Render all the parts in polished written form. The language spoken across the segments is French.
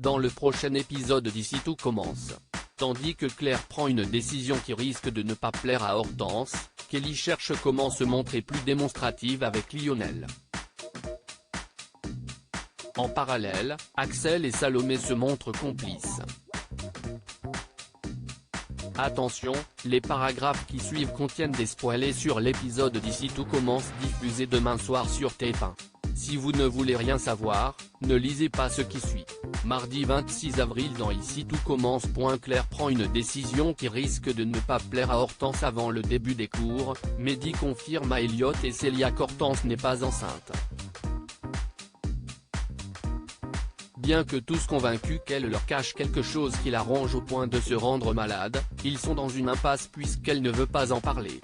dans le prochain épisode d'Ici tout commence. Tandis que Claire prend une décision qui risque de ne pas plaire à Hortense, Kelly cherche comment se montrer plus démonstrative avec Lionel. En parallèle, Axel et Salomé se montrent complices. Attention, les paragraphes qui suivent contiennent des spoilers sur l'épisode d'Ici tout commence diffusé demain soir sur TF1. Si vous ne voulez rien savoir, ne lisez pas ce qui suit. Mardi 26 avril dans Ici tout commence. Claire prend une décision qui risque de ne pas plaire à Hortense avant le début des cours. Mehdi confirme à Elliot et Célia qu'Hortense n'est pas enceinte. Bien que tous convaincus qu'elle leur cache quelque chose qui la ronge au point de se rendre malade, ils sont dans une impasse puisqu'elle ne veut pas en parler.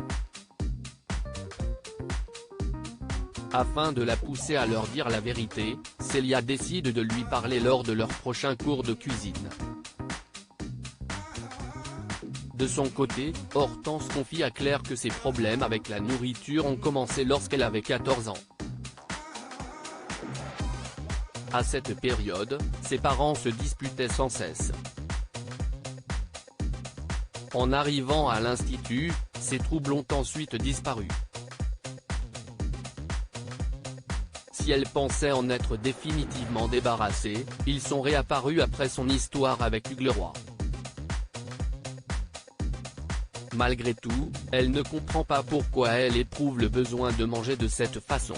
Afin de la pousser à leur dire la vérité, Célia décide de lui parler lors de leur prochain cours de cuisine. De son côté, Hortense confie à Claire que ses problèmes avec la nourriture ont commencé lorsqu'elle avait 14 ans. À cette période, ses parents se disputaient sans cesse. En arrivant à l'institut, ces troubles ont ensuite disparu. Si elle pensait en être définitivement débarrassée, ils sont réapparus après son histoire avec Hugues Leroy. Malgré tout, elle ne comprend pas pourquoi elle éprouve le besoin de manger de cette façon.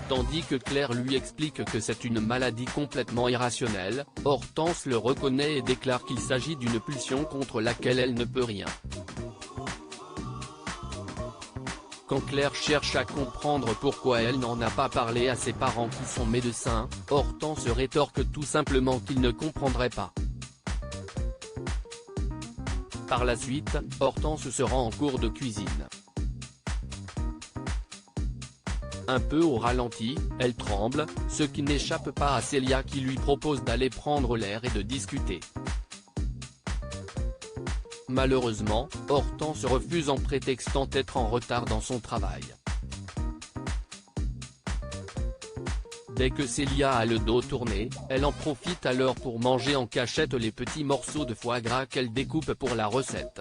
Tandis que Claire lui explique que c'est une maladie complètement irrationnelle, Hortense le reconnaît et déclare qu'il s'agit d'une pulsion contre laquelle elle ne peut rien. Quand Claire cherche à comprendre pourquoi elle n'en a pas parlé à ses parents qui sont médecins, Hortense rétorque tout simplement qu'il ne comprendrait pas. Par la suite, Hortense se rend en cours de cuisine. Un peu au ralenti, elle tremble, ce qui n'échappe pas à Célia qui lui propose d'aller prendre l'air et de discuter. Malheureusement, Hortense refuse en prétextant être en retard dans son travail. Dès que Célia a le dos tourné, elle en profite alors pour manger en cachette les petits morceaux de foie gras qu'elle découpe pour la recette.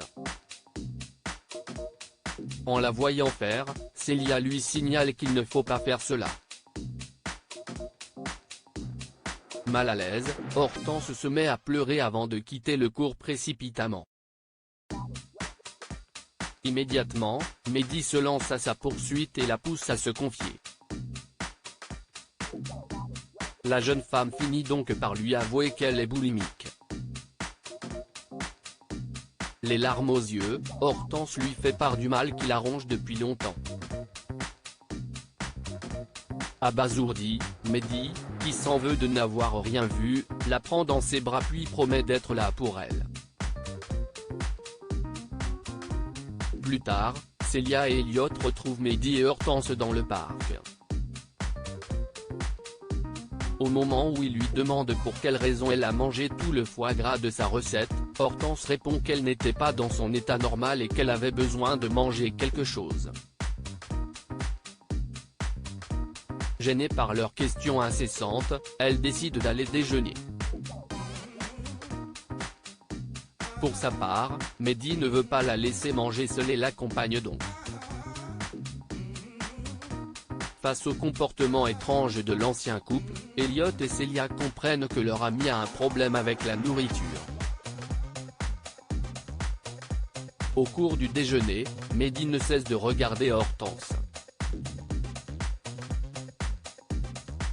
En la voyant faire, Célia lui signale qu'il ne faut pas faire cela. Mal à l'aise, Hortense se met à pleurer avant de quitter le cours précipitamment. Immédiatement, Mehdi se lance à sa poursuite et la pousse à se confier. La jeune femme finit donc par lui avouer qu'elle est boulimique. Les larmes aux yeux, Hortense lui fait part du mal qui la ronge depuis longtemps. Abasourdi, Mehdi, qui s'en veut de n'avoir rien vu, la prend dans ses bras puis promet d'être là pour elle. Plus tard, Célia et Elliot retrouvent Mehdi et Hortense dans le parc. Au moment où il lui demande pour quelle raison elle a mangé tout le foie gras de sa recette, Hortense répond qu'elle n'était pas dans son état normal et qu'elle avait besoin de manger quelque chose. Gênée par leurs questions incessantes, elle décide d'aller déjeuner. Pour sa part, Mehdi ne veut pas la laisser manger seule et l'accompagne donc. Face au comportement étrange de l'ancien couple, Elliot et Célia comprennent que leur ami a un problème avec la nourriture. Au cours du déjeuner, Mehdi ne cesse de regarder Hortense.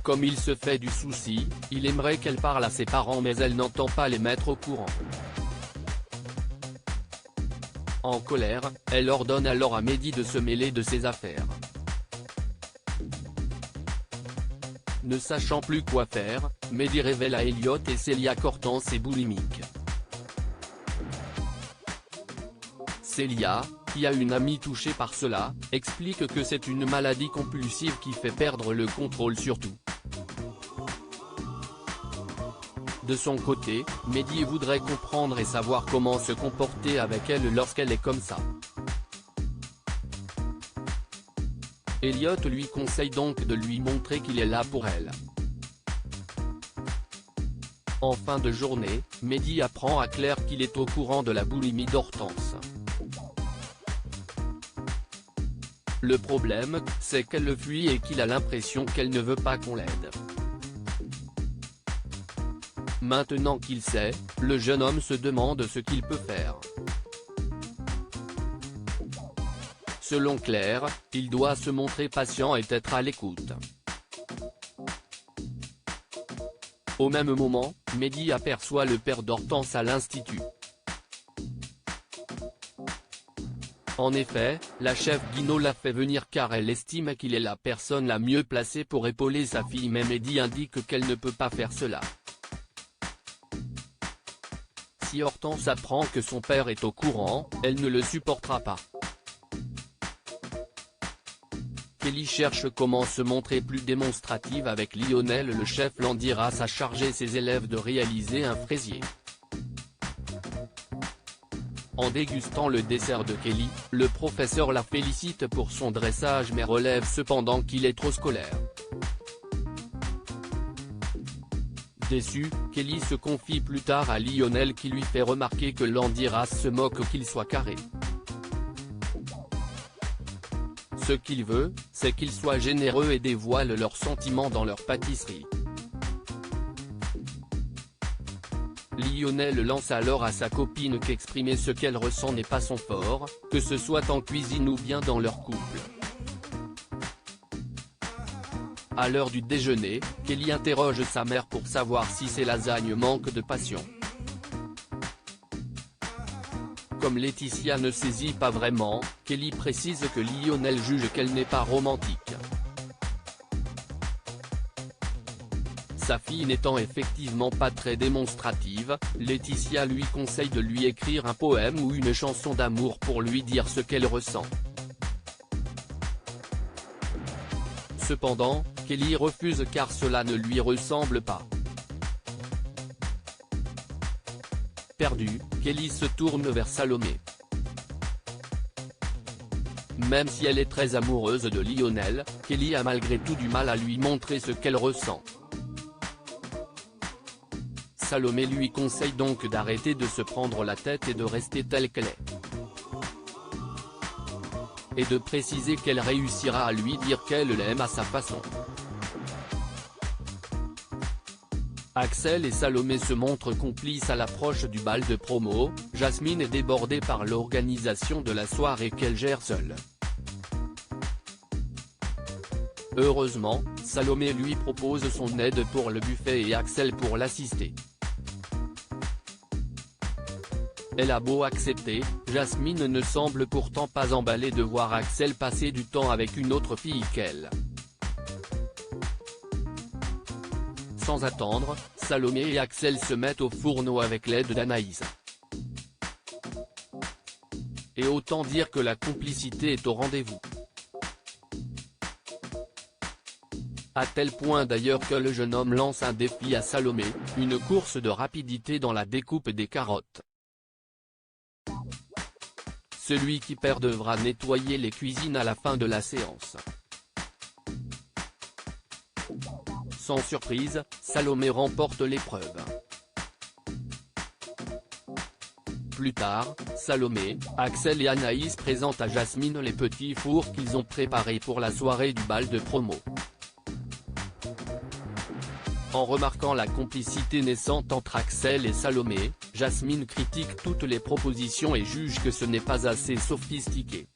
Comme il se fait du souci, il aimerait qu'elle parle à ses parents mais elle n'entend pas les mettre au courant. En colère, elle ordonne alors à Mehdi de se mêler de ses affaires. Ne sachant plus quoi faire, Mehdi révèle à Elliot et Célia qu'Hortense est boulimique. Célia, qui a une amie touchée par cela, explique que c'est une maladie compulsive qui fait perdre le contrôle sur tout. De son côté, Mehdi voudrait comprendre et savoir comment se comporter avec elle lorsqu'elle est comme ça. Elliot lui conseille donc de lui montrer qu'il est là pour elle. En fin de journée, Mehdi apprend à Claire qu'il est au courant de la boulimie d'Hortense. Le problème, c'est qu'elle le fuit et qu'il a l'impression qu'elle ne veut pas qu'on l'aide. Maintenant qu'il sait, le jeune homme se demande ce qu'il peut faire. Selon Claire, il doit se montrer patient et être à l'écoute. Au même moment, Mehdi aperçoit le père d'Hortense à l'institut. En effet, la chef Guino l'a fait venir car elle estime qu'il est la personne la mieux placée pour épauler sa fille, mais Mehdi indique qu'elle ne peut pas faire cela. Si Hortense apprend que son père est au courant, elle ne le supportera pas. Kelly cherche comment se montrer plus démonstrative avec Lionel. Le chef Landiras a chargé ses élèves de réaliser un fraisier. En dégustant le dessert de Kelly, le professeur la félicite pour son dressage mais relève cependant qu'il est trop scolaire. Déçu, Kelly se confie plus tard à Lionel qui lui fait remarquer que Landiras se moque qu'il soit carré. Ce qu'il veut, c'est qu'ils soient généreux et dévoilent leurs sentiments dans leur pâtisserie. Lionel lance alors à sa copine qu'exprimer ce qu'elle ressent n'est pas son fort, que ce soit en cuisine ou bien dans leur couple. À l'heure du déjeuner, Kelly interroge sa mère pour savoir si ses lasagnes manquent de passion. Comme Laetitia ne saisit pas vraiment, Kelly précise que Lionel juge qu'elle n'est pas romantique. Sa fille n'étant effectivement pas très démonstrative, Laetitia lui conseille de lui écrire un poème ou une chanson d'amour pour lui dire ce qu'elle ressent. Cependant, Kelly refuse car cela ne lui ressemble pas. Perdue, Kelly se tourne vers Salomé. Même si elle est très amoureuse de Lionel, Kelly a malgré tout du mal à lui montrer ce qu'elle ressent. Salomé lui conseille donc d'arrêter de se prendre la tête et de rester telle qu'elle est. Et de préciser qu'elle réussira à lui dire qu'elle l'aime à sa façon. Axel et Salomé se montrent complices à l'approche du bal de promo. Jasmine est débordée par l'organisation de la soirée qu'elle gère seule. Heureusement, Salomé lui propose son aide pour le buffet et Axel pour l'assister. Elle a beau accepter, Jasmine ne semble pourtant pas emballée de voir Axel passer du temps avec une autre fille qu'elle. Sans attendre, Salomé et Axel se mettent au fourneau avec l'aide d'Anaïs. Et autant dire que la complicité est au rendez-vous. À tel point d'ailleurs que le jeune homme lance un défi à Salomé, une course de rapidité dans la découpe des carottes. Celui qui perd devra nettoyer les cuisines à la fin de la séance. Sans surprise, Salomé remporte l'épreuve. Plus tard, Salomé, Axel et Anaïs présentent à Jasmine les petits fours qu'ils ont préparés pour la soirée du bal de promo. En remarquant la complicité naissante entre Axel et Salomé, Jasmine critique toutes les propositions et juge que ce n'est pas assez sophistiqué.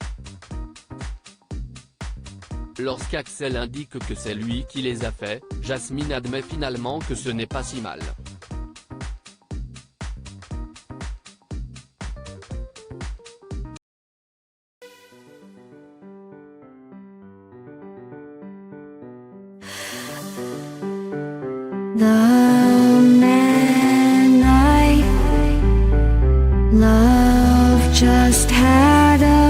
Lorsqu'Axel indique que c'est lui qui les a faits, Jasmine admet finalement que ce n'est pas si mal. The man I love just had a